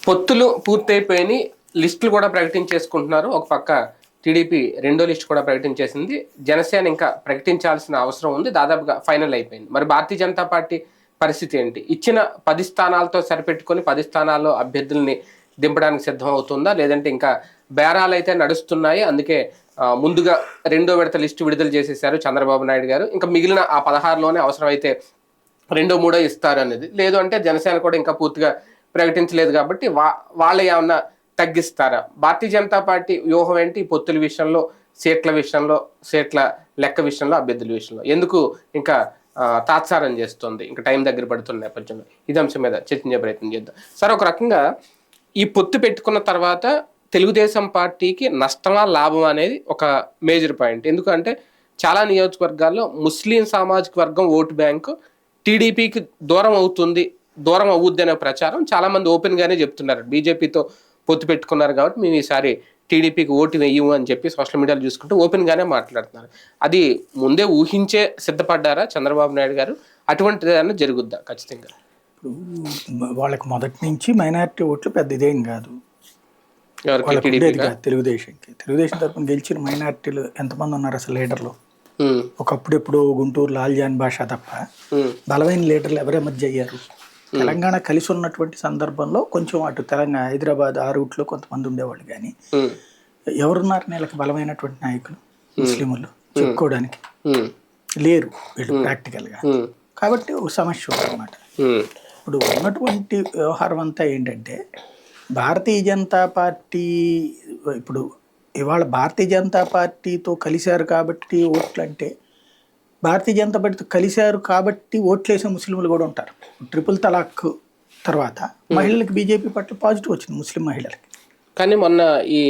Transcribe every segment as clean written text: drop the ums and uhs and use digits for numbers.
పొత్తులు పూర్తయిపోయి లిస్టులు కూడా ప్రకటించేసుకుంటున్నారు. ఒక పక్క టీడీపీ రెండో లిస్ట్ కూడా ప్రకటించేసింది. జనసేన ఇంకా ప్రకటించాల్సిన అవసరం ఉంది. దాదాపుగా ఫైనల్ అయిపోయింది. మరి భారతీయ జనతా పార్టీ పరిస్థితి ఏంటి? ఇచ్చిన 10 స్థానాలతో సరిపెట్టుకొని 10 స్థానాల్లో అభ్యర్థుల్ని దింపడానికి సిద్ధం అవుతుందా, లేదంటే ఇంకా బేరాలు అయితే నడుస్తున్నాయి? అందుకే ముందుగా రెండో విడత లిస్టు విడుదల చేసేశారు చంద్రబాబు నాయుడు గారు. ఇంకా మిగిలిన ఆ 16లోనే అవసరమైతే రెండో మూడో ఇస్తారు అనేది. లేదు అంటే జనసేన కూడా ఇంకా పూర్తిగా ప్రకటించలేదు కాబట్టి వాళ్ళు ఏమన్నా తగ్గిస్తారా? భారతీయ జనతా పార్టీ వ్యూహం ఏంటి? పొత్తుల విషయంలో, సీట్ల లెక్క విషయంలో, అభ్యర్థుల విషయంలో ఎందుకు ఇంకా తాత్సారం చేస్తుంది? ఇంకా టైం దగ్గర పడుతున్న నేపథ్యంలో ఇది అంశం మీద చర్చించే ప్రయత్నం చేద్దాం. సార్, ఒక రకంగా ఈ పొత్తు పెట్టుకున్న తర్వాత తెలుగుదేశం పార్టీకి నష్టమా లాభం అనేది ఒక మేజర్ పాయింట్. ఎందుకంటే చాలా నియోజకవర్గాల్లో ముస్లిం సామాజిక వర్గం ఓటు బ్యాంకు టీడీపీకి దూరం అవుద్ది అనే ప్రచారం చాలా మంది ఓపెన్ గానే చెప్తున్నారు. బీజేపీతో పొత్తు పెట్టుకున్నారు కాబట్టి మేము ఈసారి టీడీపీకి ఓటు వేయము అని చెప్పి సోషల్ మీడియాలో చూసుకుంటూ ఓపెన్ గానే మాట్లాడుతున్నారు. అది ముందే ఊహించే సిద్ధపడ్డారా చంద్రబాబు నాయుడు గారు? అటువంటిది ఏదైనా జరుగుద్దా ఖచ్చితంగా? ఇప్పుడు వాళ్ళకి మొదటి నుంచి మైనారిటీ ఓట్లు పెద్ద ఇదేం కాదు. తెలుగుదేశం తరఫున గెలిచిన మైనారిటీలు ఎంతమంది ఉన్నారు అసలు లీడర్లు? ఒకప్పుడు ఎప్పుడు గుంటూరు లాల్జాన్ భాష తప్ప బలమైన లీడర్లు ఎవరు ఎమర్జ్ అయ్యారు? తెలంగాణ కలిసి ఉన్నటువంటి సందర్భంలో కొంచెం అటు తెలంగాణ హైదరాబాద్ ఆ రూట్లో కొంతమంది ఉండేవాళ్ళు, కానీ ఎవరున్నారు నెలకి బలమైనటువంటి నాయకులు? ముస్లింలు చెప్పుకోవడానికి లేరు వీళ్ళు ప్రాక్టికల్గా. కాబట్టి ఒక సమస్య ఉందన్నమాట. ఇప్పుడు ఉన్నటువంటి వ్యవహారం అంతా ఏంటంటే భారతీయ జనతా పార్టీ ఇప్పుడు ఇవాళ భారతీయ జనతా పార్టీతో కలిశారు కాబట్టి ఓట్లు, అంటే భారతీయ జనతా పార్టీతో కలిశారు కాబట్టి ఓట్లేసే ముస్లింలు కూడా ఉంటారు. ట్రిపుల్ తలాక్ తర్వాత మహిళలకు బీజేపీ పట్ల పాజిటివ్ వచ్చింది, ముస్లిం మహిళలకి. కానీ మొన్న ఈ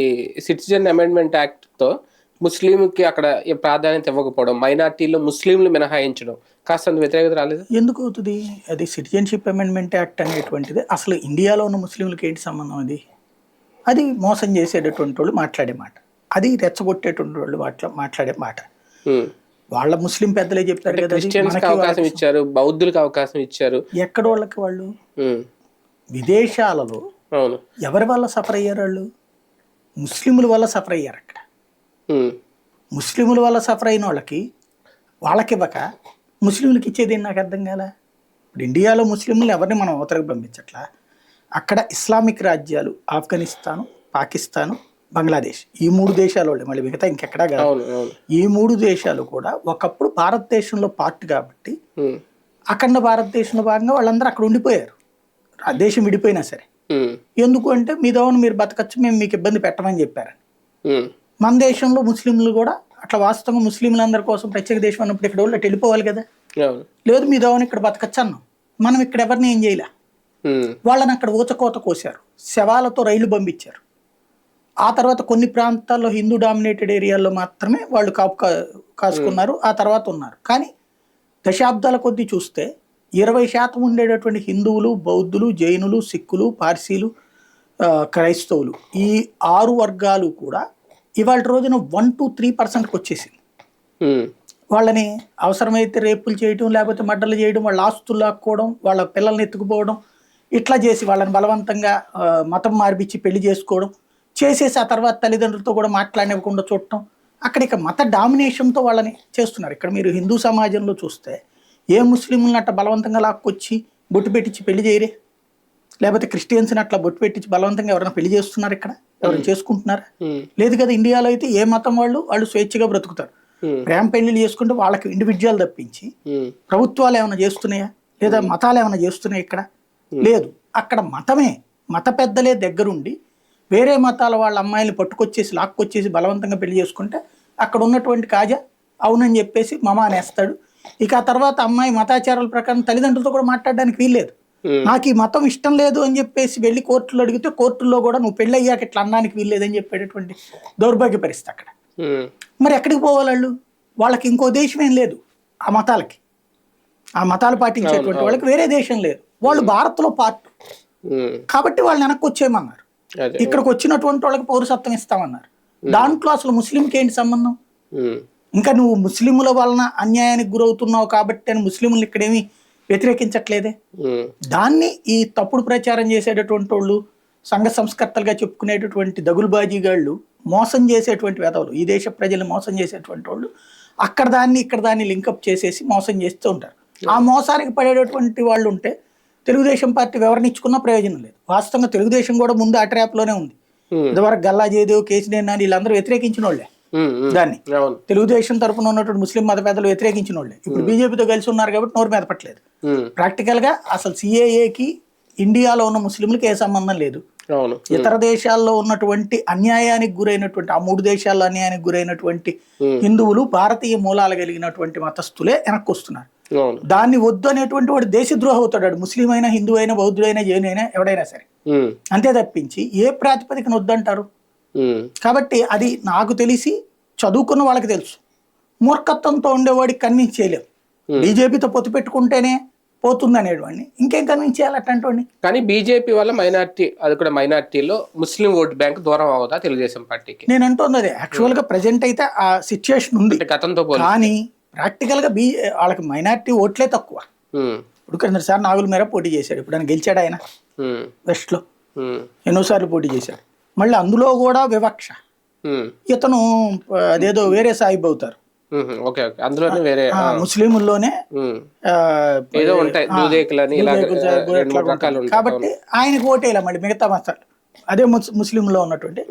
సిటిజన్ అమెండ్మెంట్ యాక్ట్తో ముస్లింకి అక్కడ ప్రాధాన్యత ఇవ్వకపోవడం, మైనార్టీలో ముస్లింలు మినహాయించడం కాస్త వ్యతిరేకత రాలేదు? ఎందుకు అవుతుంది? అది సిటిజన్షిప్ అమెండ్మెంట్ యాక్ట్ అనేటువంటిది అసలు ఇండియాలో ఉన్న ముస్లింలకి ఏంటి సంబంధం? అది మోసం చేసేటటువంటి వాళ్ళు మాట్లాడే మాట, అది రెచ్చగొట్టేటువంటి వాళ్ళు మాట్లాడే మాట. వాళ్ళ ముస్లిం పెద్దలే చెప్పారు కదా, అవకాశం ఇచ్చారు, బౌద్ధులకు అవకాశం ఇచ్చారు. ఎక్కడ వాళ్ళకి? వాళ్ళు విదేశాలలో ఎవరి వల్ల సఫర్ అయ్యారు? వాళ్ళు ముస్లింల వల్ల సఫర్ అయ్యారు. అక్కడ ముస్లింల వల్ల సఫర్ అయిన వాళ్ళకి ఇవ్వక ముస్లింలకి ఇచ్చేది నాకు అర్థం కాల. ఇప్పుడు ఇండియాలో ముస్లింలు ఎవరిని మనం అవతలకు పంపించట్లా. అక్కడ ఇస్లామిక్ రాజ్యాలు ఆఫ్ఘనిస్తాను, పాకిస్తాను, బంగ్లాదేశ్, ఈ 3 దేశాల వాళ్ళు, మళ్ళీ మిగతా ఇంకెక్కడా కాదు. ఈ 3 దేశాలు కూడా ఒకప్పుడు భారతదేశంలో పార్ట్ కాబట్టి అఖండ భారతదేశంలో భాగంగా వాళ్ళందరూ అక్కడ ఉండిపోయారు. దేశం విడిపోయినా సరే. ఎందుకు అంటే మీ దోవను మీరు బతకచ్చు, మేము మీకు ఇబ్బంది పెట్టమని చెప్పారు. మన దేశంలో ముస్లింలు కూడా అట్లా వాస్తవంగా ముస్లింలందరి కోసం ప్రత్యేక దేశం అన్నప్పుడు ఇక్కడ వాళ్ళు వెళ్ళిపోవాలి కదా. లేదు, మీ దోవను ఇక్కడ బతకచ్చు అన్నాం. మనం ఇక్కడ ఎవరిని ఏం చేయలే. వాళ్ళని అక్కడ ఊచకోత కోసారు, శవాలతో రైళ్లు పంపించారు. ఆ తర్వాత కొన్ని ప్రాంతాల్లో హిందూ డామినేటెడ్ ఏరియాల్లో మాత్రమే వాళ్ళు కాసుకున్నారు, ఆ తర్వాత ఉన్నారు. కానీ దశాబ్దాల కొద్దీ చూస్తే 20% ఉండేటటువంటి హిందువులు, బౌద్ధులు, జైనులు, సిక్కులు, పార్సీలు, క్రైస్తవులు, ఈ 6 వర్గాలు కూడా ఇవాళ రోజున 1-3%కి వచ్చేసింది. వాళ్ళని అవసరమైతే రేపులు చేయడం, లేకపోతే మర్డర్లు చేయడం, వాళ్ళ ఆస్తులు లాక్కోవడం, వాళ్ళ పిల్లల్ని ఎత్తుకుపోవడం, ఇట్లా చేసి వాళ్ళని బలవంతంగా మతం మార్పిచ్చి పెళ్లి చేసుకోవడం చేసేసి ఆ తర్వాత తల్లిదండ్రులతో కూడా మాట్లాడనివ్వకుండా చూడటం. అక్కడ ఇక మత డామినేషన్తో వాళ్ళని చేస్తున్నారు. ఇక్కడ మీరు హిందూ సమాజంలో చూస్తే ఏ ముస్లింలను అట్లా బలవంతంగా లాక్కొచ్చి బొట్టు పెట్టించి పెళ్లి చేయరే, లేకపోతే క్రిస్టియన్స్ని అట్లా బొట్టు పెట్టించి బలవంతంగా ఎవరైనా పెళ్లి చేస్తున్నారు? ఇక్కడ ఎవరైనా చేసుకుంటున్నారా? లేదు కదా. ఇండియాలో అయితే ఏ మతం వాళ్ళు స్వేచ్ఛగా బ్రతుకుతారు. ప్రేమ పెళ్లిళ్ళు చేసుకుంటే వాళ్ళకి ఇండివిజువల్ తప్పించి ప్రభుత్వాలు ఏమైనా చేస్తున్నాయా, లేదా మతాలు ఏమైనా చేస్తున్నాయా? ఇక్కడ లేదు. అక్కడ మత పెద్దలే దగ్గరుండి వేరే మతాల వాళ్ళ అమ్మాయిని పట్టుకొచ్చేసి లాక్కొచ్చేసి బలవంతంగా పెళ్లి చేసుకుంటే అక్కడ ఉన్నటువంటి కాజా అవునని చెప్పేసి మమా అనేస్తాడు. ఇక ఆ తర్వాత అమ్మాయి మతాచారాల ప్రకారం తల్లిదండ్రులతో కూడా మాట్లాడడానికి వీల్లేదు. నాకు ఈ మతం ఇష్టం లేదు అని చెప్పేసి వెళ్ళి కోర్టులో అడిగితే కోర్టుల్లో కూడా నువ్వు పెళ్ళి అయ్యాక ఇట్లా అనడానికి వీల్లేదని చెప్పేటటువంటి దౌర్భాగ్య పరిస్థితి అక్కడ. మరి ఎక్కడికి పోవాలి వాళ్ళు? వాళ్ళకి ఇంకో దేశం ఏం లేదు. ఆ మతాలు పాటించేటువంటి వాళ్ళకి వేరే దేశం లేదు. వాళ్ళు భారత్లో పార్ట్ కాబట్టి వాళ్ళు వెనక్కి వచ్చేయమన్నారు. ఇక్కడికి వచ్చినటువంటి వాళ్ళకి పౌరసత్వం ఇస్తామన్నారు. దాంట్లో అసలు ముస్లింకి ఏంటి సంబంధం? ఇంకా నువ్వు ముస్లింల వలన అన్యాయానికి గురవుతున్నావు కాబట్టి అని ముస్లింలు ఇక్కడేమి వ్యతిరేకించట్లేదే. దాన్ని ఈ తప్పుడు ప్రచారం చేసేటటువంటి వాళ్ళు సంఘ సంస్కర్తలుగా చెప్పుకునేటటువంటి దగులుబాజీగాళ్ళు, మోసం చేసేటువంటి వెధవలు, ఈ దేశ ప్రజల్ని మోసం చేసేటువంటి వాళ్ళు అక్కడ దాన్ని ఇక్కడ దాన్ని లింకప్ చేసేసి మోసం చేస్తూ ఉంటారు. ఆ మోసానికి పడేటటువంటి వాళ్ళు ఉంటే తెలుగుదేశం పార్టీ వివరణించుకున్న ప్రయోజనం లేదు. వాస్తవంగా తెలుగుదేశం కూడా ముందు ఆ ట్రాప్లోనే ఉంది. ఇదివరకు గల్లా జయదేవ్, కేసీఆర్ నాని వీళ్ళందరూ వ్యతిరేకించిన వాళ్ళే దాన్ని. తెలుగుదేశం తరఫున ఉన్నటువంటి ముస్లిం మత పెద్దలు వ్యతిరేకించిన వాళ్ళే. ఇప్పుడు బీజేపీతో కలిసి ఉన్నారు కాబట్టి నోరు మీద పట్టలేదు. ప్రాక్టికల్ గా అసలు సిఏఏకి ఇండియాలో ఉన్న ముస్లింలకి ఏ సంబంధం లేదు. ఇతర దేశాల్లో ఉన్నటువంటి అన్యాయానికి గురైనటువంటి, ఆ 3 దేశాల్లో అన్యాయానికి గురైనటువంటి హిందువులు భారతీయ మూలాలు కలిగినటువంటి మతస్థులే వెనక్కి వస్తున్నారు. దాన్ని వద్దు అనేటువంటి వాడు దేశద్రోహి అవుతాడు. ముస్లిం అయినా, హిందూ అయినా, బౌద్ధుడైనా, జైన్ అయినా, ఎవడైనా సరే. అంతే తప్పించి ఏ ప్రాతిపదికన వద్దంటారు? కాబట్టి అది నాకు తెలిసి చదువుకున్న వాళ్ళకి తెలుసు. మూర్ఖత్వంతో ఉండేవాడికి కన్విన్స్ చేయలేము. బీజేపీతో పొత్తు పెట్టుకుంటేనే పోతుంది అనేవాడిని ఇంకేం కన్విన్స్ చేయాలి అట్లాంటి. కానీ బీజేపీ వల్ల మైనార్టీ, అది కూడా మైనార్టీలో ముస్లిం ఓట్ బ్యాంక్ దూరం అవుతా తెలుగుదేశం పార్టీకి? నేను అంటుంది అదే. యాక్చువల్ గా ప్రెసెంట్ అయితే ఆ సిచ్యుయేషన్ ఉంది గతంతో, కానీ ప్రాక్టికల్ గా వాళ్ళకి మైనార్టీ ఓట్లే తక్కువ. ఇప్పుడు కిందసారి నాగుల మేర పోటీ చేశాడు. ఇప్పుడు ఆయన గెలిచాడు. ఆయన వెస్ట్ లో ఎన్నోసార్లు పోటీ చేశాడు. మళ్ళీ అందులో కూడా వివక్ష. ఇతను అదేదో వేరే సాహిబ్ అవుతారు. ముస్లింల్లోనే కాబట్టి ఆయనకు ఓటేలా. మళ్ళీ మిగతా మతాలు అదే ముస్లింలో ఉన్నటువంటి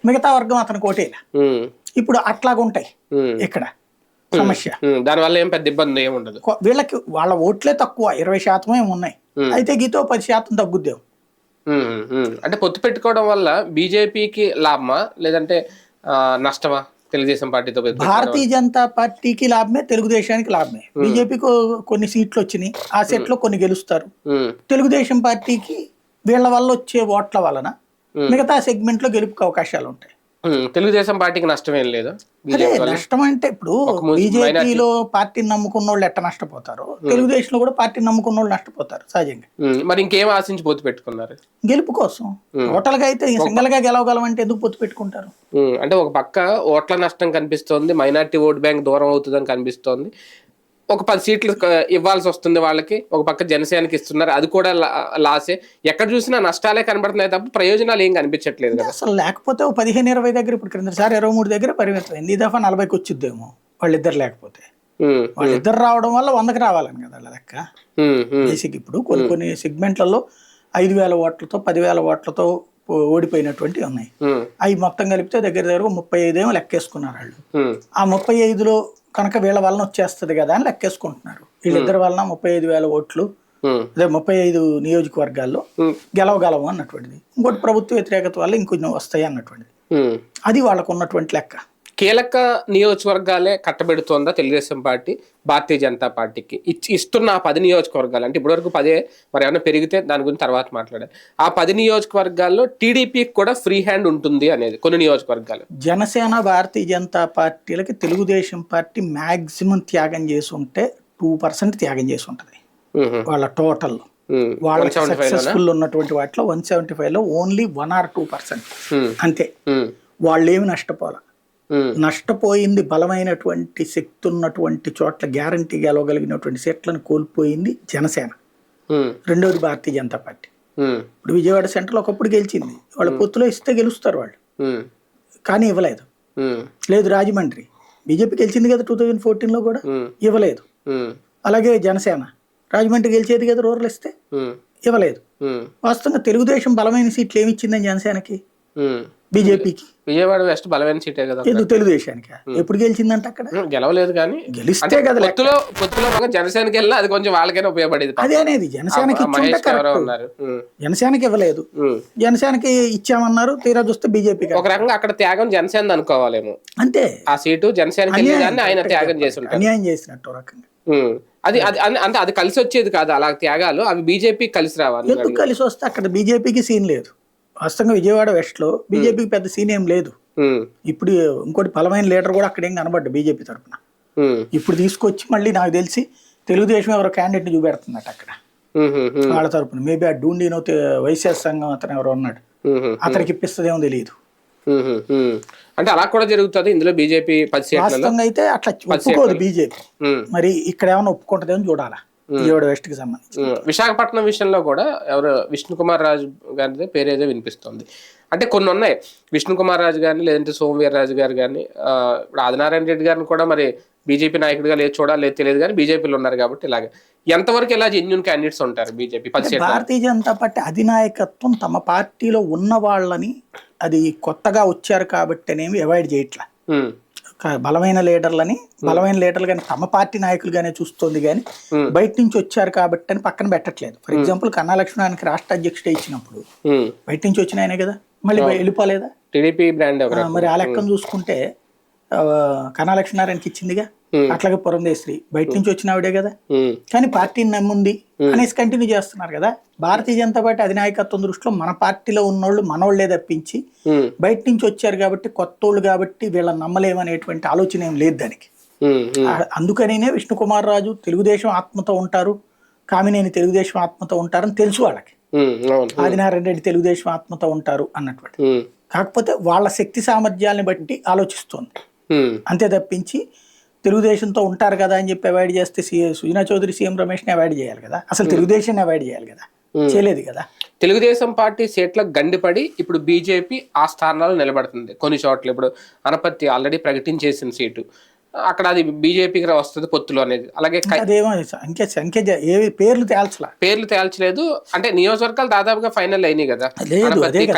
మిగతా వర్గం అతనికి ఓటేలా. ఇప్పుడు అట్లాగుంటాయి ఇక్కడ సమస్య. దానివల్ల ఏం పెద్ద ఇబ్బంది ఏమి ఉండదు. వీళ్ళకి వాళ్ళ ఓట్లే తక్కువ, 20% ఏమి ఉన్నాయి. అయితే గీతో 10% తగ్గుద్దేం. అంటే పొత్తు పెట్టుకోవడం వల్ల బీజేపీకి లాభమా లేదంటే నష్టమా? తెలుగుదేశం పార్టీతో భారతీయ జనతా పార్టీకి లాభమే, తెలుగుదేశానికి లాభమే. బీజేపీకి కొన్ని సీట్లు వచ్చినాయి, ఆ సెట్ లో కొన్ని గెలుస్తారు. తెలుగుదేశం పార్టీకి వీళ్ళ వల్ల వచ్చే ఓట్ల వలన మిగతా సెగ్మెంట్ లో గెలుపుకి అవకాశాలు ఉంటాయి. తెలుగుదేశం పార్టీకి నష్టం ఏం లేదు. నష్టం అంటే ఇప్పుడు బీజేపీలో పార్టీని నమ్ముకున్న వాళ్ళు ఎట్ట నష్టపోతారు, తెలుగుదేశంలో కూడా పార్టీని నమ్ముకున్న వాళ్ళు నష్టపోతారు సహజంగా. మరి ఇంకేం ఆశించి పొత్తు పెట్టుకున్నారు? గెలుపు కోసం. టోటల్ గా అయితే సింగల్ గా గెలవగలం అంటే ఎందుకు పొత్తు పెట్టుకుంటారు? అంటే ఒక పక్క ఓట్ల నష్టం కనిపిస్తోంది, మైనార్టీ ఓట్ బ్యాంక్ దూరం అవుతుందని కనిపిస్తోంది. ఒక 10 సీట్లు ఇవ్వాల్సి వస్తుంది వాళ్ళకి. ఒక పక్క జనసేనకి ఇస్తున్నారు, అది కూడా లాసే. ఎక్కడ చూసినా నష్టాలే కనబడుతున్నాయి తప్ప ప్రయోజనాలు ఏం కనిపించట్లేదు కదా అసలు. లేకపోతే 15-20 దగ్గర, ఇప్పుడు క్రిందసారి 23 దగ్గర పరిమితమైంది. ఈ దఫా 40కి వచ్చిద్దేమో వాళ్ళిద్దరు లేకపోతే. వాళ్ళిద్దరు రావడం వల్ల 100కి రావాలని కదా వాళ్ళ లెక్క. బేసిక్ ఇప్పుడు కొన్ని సెగ్మెంట్లలో 5,000 ఓట్లతో 10,000 ఓట్లతో ఓడిపోయినటువంటివి ఉన్నాయి. అవి మొత్తం కలిపితే దగ్గర 35 ఏమో లెక్కేసుకున్నారు వాళ్ళు. ఆ 35లో కనుక వీళ్ళ వలన వచ్చేస్తుంది కదా అని లెక్కేసుకుంటున్నారు. వీళ్ళిద్దరి వలన 35,000 ఓట్లు, అదే 35 నియోజకవర్గాల్లో గెలవగలము అన్నటువంటిది. ఇంకోటి ప్రభుత్వ వ్యతిరేకత వల్ల ఇంకొంచెం వస్తాయి అన్నటువంటిది. అది వాళ్ళకు ఉన్నటువంటి లెక్క. కీలక నియోజకవర్గాలే కట్టబెడుతోందా తెలుగుదేశం పార్టీ భారతీయ జనతా పార్టీకి? ఇస్తున్న ఆ 10 నియోజకవర్గాలు అంటే ఇప్పటివరకు 10, మరి ఏమైనా పెరిగితే దాని గురించి తర్వాత మాట్లాడాలి. ఆ 10 నియోజకవర్గాల్లో టీడీపీకి కూడా ఫ్రీ హ్యాండ్ ఉంటుంది అనేది కొన్ని నియోజకవర్గాలు. జనసేన, భారతీయ జనతా పార్టీలకి తెలుగుదేశం పార్టీ మాక్సిమం త్యాగం చేసి ఉంటే 2% త్యాగం చేసి ఉంటుంది వాళ్ళ టోటల్. వాళ్ళ సక్సెస్ఫుల్ ఉన్నటువంటి వాటిలో 175లో ఓన్లీ 1 or 2% అంతే. వాళ్ళేమి నష్టపోలే. నష్టపోయింది బలమైనటువంటి శక్తి ఉన్నటువంటి చోట్ల గ్యారంటీ గెలవగలిగినటువంటి సీట్లను కోల్పోయింది జనసేన. రెండోది భారతీయ జనతా పార్టీ. ఇప్పుడు విజయవాడ సెంట్రల్ ఒకప్పుడు గెలిచింది, వాళ్ళ పొత్తులో ఇస్తే గెలుస్తారు వాళ్ళు, కానీ ఇవ్వలేదు. లేదు రాజమండ్రి బీజేపీ గెలిచింది కదా 2014లో కూడా, ఇవ్వలేదు. అలాగే జనసేన రాజమండ్రి గెలిచేది కదా రూరల్ ఇస్తే, ఇవ్వలేదు. వాస్తవంగా తెలుగుదేశం బలమైన సీట్లు ఏమి ఇచ్చిందని జనసేనకి, బీజేపీకి? విజయవాడ వెస్ట్ బలమైన సీటే కదా. ఎందుకు తెలుగుదేశానికి ఎప్పుడు గెలిచిందంటే అక్కడ గెలవలేదు, కానీ గెలిస్తే కదా పొత్తులో జనసేనకి వెళ్ళినా అది కొంచెం వాళ్ళకైనా ఉపయోగపడేది. అదే అనేది జనసేనకి జనసేనకి ఇవ్వలేదు, జనసేనకి ఇచ్చామన్నారు, తీరా చూస్తే బీజేపీకి. ఒక రకంగా అక్కడ త్యాగం జనసేన అనుకోవాలేమో. అంతే, ఆ సీటు జనసేనకి ఆయన త్యాగం చేసి ఉంటారు, అన్యాయం చేసినట్టు రకంగా. అది అంటే అది కలిసి వచ్చేది కాదు అలా త్యాగాలు, అవి బీజేపీ కలిసి రావాలి. ఎందుకు కలిసి వస్తే అక్కడ బీజేపీకి సీన్ లేదు. వాస్తవంగా విజయవాడ వెస్ట్ లో బీజేపీకి పెద్ద సీన్ ఏం లేదు. ఇప్పుడు ఇంకోటి బలమైన లీడర్ కూడా అక్కడ ఏం కనబడ్డా బీజేపీ తరఫున. ఇప్పుడు తీసుకొచ్చి మళ్ళీ నాకు తెలిసి తెలుగుదేశం ఎవరో క్యాండిడేట్ ని చూపెడుతున్నట్టు అక్కడ వాళ్ళ తరఫున. మేబీ ఆ డూండినో వైశ్య సంఘం అతను ఎవరో ఉన్నాడు, అతనికి ఇప్పిస్తుందేమో తెలియదు. అంటే అలా కూడా జరుగుతుంది ఇందులో. బీజేపీ 10 సీట్లలో వాస్తవంగా అయితే అట్లా ఒప్పుకోదు బీజేపీ. మరి ఇక్కడ ఏమైనా ఒప్పుకుంటుందేమో చూడాలా. విజయవాడ వెస్ట్ కి సంబంధించి. విశాఖపట్నం విషయంలో కూడా ఎవరు విష్ణు కుమార్ రాజు గారి పేరు ఏదో వినిపిస్తుంది. అంటే కొన్ని ఉన్నాయి, విష్ణు కుమార్ రాజు గారిని లేదంటే సోమవీర్ రాజు గారు కానీ, ఇప్పుడు ఆదినారాయణ రెడ్డి గారిని కూడా మరి బీజేపీ నాయకుడిగా లేదు చూడాలి లేదు తెలియదు కానీ బీజేపీలో ఉన్నారు కాబట్టి ఇలాగే ఎంతవరకు ఇలా జెన్యూన్ క్యాండిడేట్స్ ఉంటారు బీజేపీ? భారతీయ జనతా పార్టీ అధినాయకత్వం తమ పార్టీలో ఉన్న వాళ్ళని అది కొత్తగా వచ్చారు కాబట్టి అనేవి అవాయిడ్ చేయట్లా. బలమైన లీడర్లు కానీ తమ పార్టీ నాయకులుగానే చూస్తుంది కానీ బయట నుంచి వచ్చారు కాబట్టి అని పక్కన పెట్టట్లేదు. ఫర్ ఎగ్జాంపుల్ కన్నా లక్ష్మణానికి రాష్ట్ర అధ్యక్షుడే ఇచ్చినప్పుడు బయట నుంచి వచ్చిన ఆయనే కదా, మళ్ళీ వెళ్ళిపోలేదా టీడీపీ బ్రాండ్? మరి ఆ లెక్కను చూసుకుంటే కన్నా లక్ష్మీనారాయణకి ఇచ్చిందిగా, అట్లాగే పురంధేశ్వరి బయట నుంచి వచ్చిన ఆవిడే కదా, కానీ పార్టీని నమ్ముంది అనేసి కంటిన్యూ చేస్తున్నారు కదా. భారతీయ జనతా పార్టీ అధినాయకత్వం దృష్టిలో మన పార్టీలో ఉన్నోళ్ళు మనోళ్లే తప్పించి బయట నుంచి వచ్చారు కాబట్టి కొత్తోళ్ళు కాబట్టి వీళ్ళని నమ్మలేమనేటువంటి ఆలోచన ఏం లేదు దానికి. అందుకనే విష్ణు కుమార్ రాజు తెలుగుదేశం ఆత్మతో ఉంటారు, కామినేని తెలుగుదేశం ఆత్మతో ఉంటారని తెలుసు వాళ్ళకి, ఆదినారాయణ రెడ్డి తెలుగుదేశం ఆత్మతో ఉంటారు అన్నటువంటి. కాకపోతే వాళ్ళ శక్తి సామర్థ్యాలను బట్టి ఆలోచిస్తోంది అంతే తప్పించి తెలుగుదేశంతో ఉంటారు కదా అని చెప్పి అవాయిడ్ చేస్తే సుజనా చౌదరి సీఎం రమేష్ని అవాయిడ్ చేయాలి కదా, అసలు తెలుగుదేశాన్ని అవాయిడ్ చేయాలి కదా, చేయలేదు కదా. తెలుగుదేశం పార్టీ సీట్లకు గండిపడి ఇప్పుడు బీజేపీ ఆ స్థానాలు నిలబడుతుంది కొన్ని చోట్ల. ఇప్పుడు అనపర్తి ఆల్రెడీ ప్రకటించేసిన సీటు, అక్కడ అది బీజేపీకి వస్తుంది పొత్తులు అనేది. అలాగే పేర్లు తేల్చలేదు అంటే నియోజకవర్గాలు దాదాపుగా ఫైనల్ అయినాయి కదా.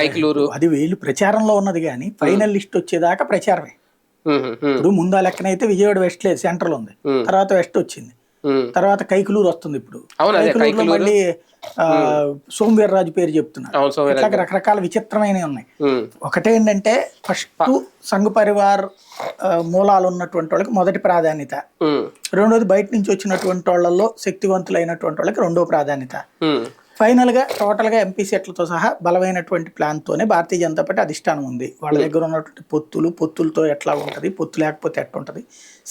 కైకలూరు అది వీళ్ళు ప్రచారంలో ఉన్నది కానీ ఫైనల్ లిస్ట్ వచ్చేదాకా ప్రచారమే. ఇప్పుడు ముందు ఆ లెక్కనైతే విజయవాడ వెస్ట్ లేదు, సెంట్రల్ ఉంది, తర్వాత వెస్ట్ వచ్చింది, తర్వాత కైకలూరు వస్తుంది. ఇప్పుడు కైకలూరులో మళ్ళీ సోమవీర్ రాజు పేరు చెప్తున్నారు. ఇట్లా రకరకాల విచిత్రమైనవి ఉన్నాయి. ఒకటేంటంటే ఫస్ట్ సంఘ పరివార్ మూలాలు ఉన్నటువంటి వాళ్ళకి మొదటి ప్రాధాన్యత, రెండోది బయట నుంచి వచ్చినటువంటి వాళ్ళల్లో శక్తివంతులైనటువంటి వాళ్ళకి రెండో ప్రాధాన్యత. ఫైనల్ గా టోటల్ గా ఎంపీ సీట్లతో సహా బలమైనటువంటి ప్లాన్ తోనే భారతీయ జనతా పార్టీ అధిష్టానం ఉంది. వాళ్ళ దగ్గర ఉన్నటువంటి పొత్తులతో ఎట్లా ఉంటది, పొత్తు లేకపోతే ఎట్టుంటది,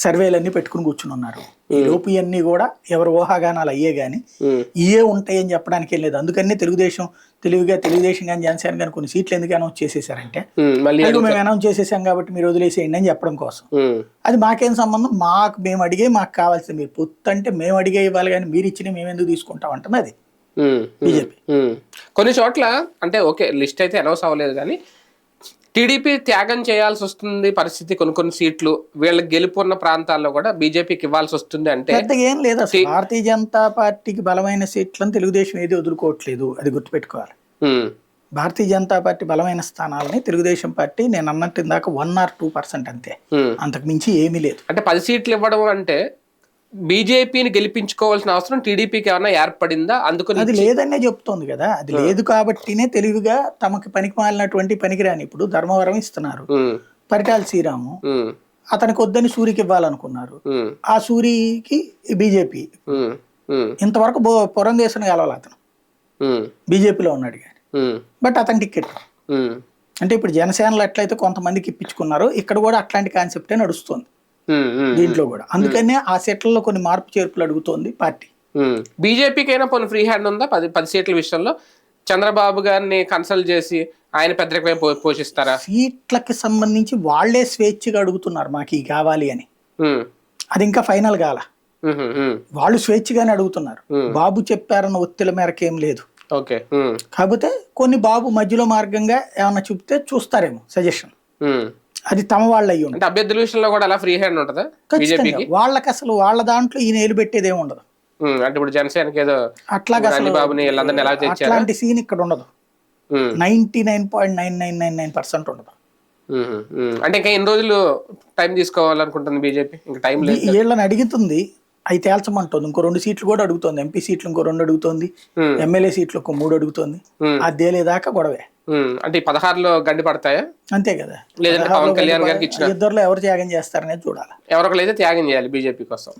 సర్వేలన్నీ పెట్టుకుని కూర్చుని ఉన్నారు. ఈ లోపు ఇవన్నీ కూడా ఎవరు ఊహాగానాలు అయ్యే గానీ ఇయే ఉంటాయని చెప్పడానికి ఏం లేదు. అందుకని తెలుగుదేశం కానీ జనసేన కానీ కొన్ని సీట్లు ఎందుకు అనౌన్స్ చేసేసారంటే మేము అనౌన్స్ చేసేసాం కాబట్టి మీరు వదిలేసేయండి అని చెప్పడం కోసం. అది మాకేం సంబంధం, మేము అడిగే మాకు కావాల్సింది, మీరు పొత్తు అంటే మేము అడిగే ఇవ్వాలి కానీ మీరు ఇచ్చిన మేము ఎందుకు తీసుకుంటాం అంటుంది అది బీజేపీ. కొన్ని చోట్ల అంటే ఓకే లిస్ట్ అయితే అనౌన్స్ అవ్వలేదు కానీ టీడీపీ త్యాగం చేయాల్సి వస్తుంది పరిస్థితి. కొన్ని సీట్లు వీళ్ళకి గెలుపున్న ప్రాంతాల్లో కూడా బీజేపీకి ఇవ్వాల్సి వస్తుంది అంటే పెద్దగా ఏం లేదు. అసలు భారతీయ జనతా పార్టీకి బలమైన సీట్లను తెలుగుదేశం ఏది వదులుకోవట్లేదు, అది గుర్తుపెట్టుకోవాలి. భారతీయ జనతా పార్టీ బలమైన స్థానాలని తెలుగుదేశం పార్టీ నేను అన్నట్టు ఇందాక 1 or 2% అంతే, అంతకు మించి ఏమీ లేదు. అంటే 10 సీట్లు ఇవ్వడం అంటే బీజేపీని గెలిపించుకోవాల్సిన అవసరం టీడీపీకి ఏమైనా ఏర్పడిందా? అందుకని అది లేదనే చెప్తోంది కదా. అది లేదు కాబట్టినే తెలివిగా తమకి పనికి మాలినటువంటి పనికిరాని ఇప్పుడు ధర్మవరం ఇస్తున్నారు, పరిటాల శ్రీరాము అతనికి వద్దని సూరికి ఇవ్వాలనుకున్నారు, ఆ సూరికి బీజేపీ ఇంతవరకు పురంధేశ్వరిని కలవాలి, అతను బీజేపీలో ఉన్నాడు కానీ బట్ అతని టికెట్. అంటే ఇప్పుడు జనసేనలో ఎట్లయితే కొంతమందికి ఇప్పించుకున్నారో ఇక్కడ కూడా అట్లాంటి కాన్సెప్టే నడుస్తుంది దీంట్లో కూడా. అందుకనే ఆ సీట్లలో కొన్ని మార్పు చేర్పులు అడుగుతోంది పార్టీ. బీజేపీకి అయినా కొన్ని ఫ్రీ హ్యాండ్ ఉందా 10 సీట్ల విషయంలో? చంద్రబాబు గారిని కన్సల్ట్ చేసి ఆయన పెద్దరికమే పోషిస్తారా? సీట్లకి సంబంధించి వాళ్లే స్వేచ్ఛగా అడుగుతున్నారు మాకు ఇవి కావాలి అని, అది ఇంకా ఫైనల్ కాల. వాళ్ళు స్వేచ్ఛగానే అడుగుతున్నారు, బాబు చెప్పారన్న ఒత్తిడి మేరకు ఏం లేదు. కాకపోతే కొన్ని బాబు మధ్యలో మార్గంగా ఏమన్నా చూపితే చూస్తారేమో సజెషన్, అది తమ వాళ్ళు అయ్యి ఉంటుంది. అభ్యర్థుల విషయంలో కూడా అలా ఫ్రీ హ్యాండ్ ఉంటుందా బీజేపీకి? వాళ్ళకి అసలు వాళ్ళ దాంట్లో ఈయన ఏలు పెట్టేది ఏమి ఉండదు. అంటే ఇప్పుడు జనసేనకి ఏదో అట్లాగా అట్లాంటి సీన్ ఇక్కడ ఉండదు. 99.9999% ఉండదు. అంటే ఇంకా ఎన్ని రోజులు టైం తీసుకోవాలనుకుంటుంది బీజేపీ? ఇంకా టైం లేదు, వీళ్ళని అడుగుతుంది, అవి తేల్చమంటుంది. ఇంకో 2 సీట్లు కూడా అడుగుతుంది, ఎంపీ సీట్లు ఇంకో 2 అడుగుతుంది, ఎమ్మెల్యే సీట్లు ఒక 3 అడుగుతుంది. అది తేలేదాకా గొడవే. అంటే 16లో గండి పడతాయా? అంతే కదా. లేదంటే పవన్ కళ్యాణ్ గారికి ఇచ్చిన ఇద్దరులో ఎవరు త్యాగం చేస్తారనేది చూడాలి. ఎవరికైతే త్యాగం చేయాలి బీజేపీ కోసం.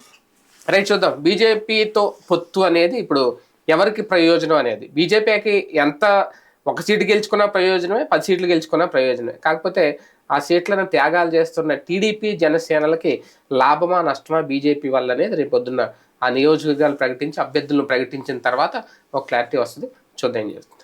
రైట్, చూద్దాం. బీజేపీతో పొత్తు అనేది ఇప్పుడు ఎవరికి ప్రయోజనం అనేది. బీజేపీకి ఎంత 1 సీటు గెలుచుకున్న ప్రయోజనమే, 10 సీట్లు గెలుచుకున్న ప్రయోజనమే. కాకపోతే ఆ సీట్లను త్యాగాలు చేస్తున్న టీడీపీ జనసేనలకి లాభమా నష్టమా బీజేపీ వల్ల అనేది రేపు పొద్దున్న ఆ నియోజకవర్గాలు ప్రకటించి అభ్యర్థులను ప్రకటించిన తర్వాత ఒక క్లారిటీ వస్తుంది. చూద్దాం ఏం చేస్తుంది.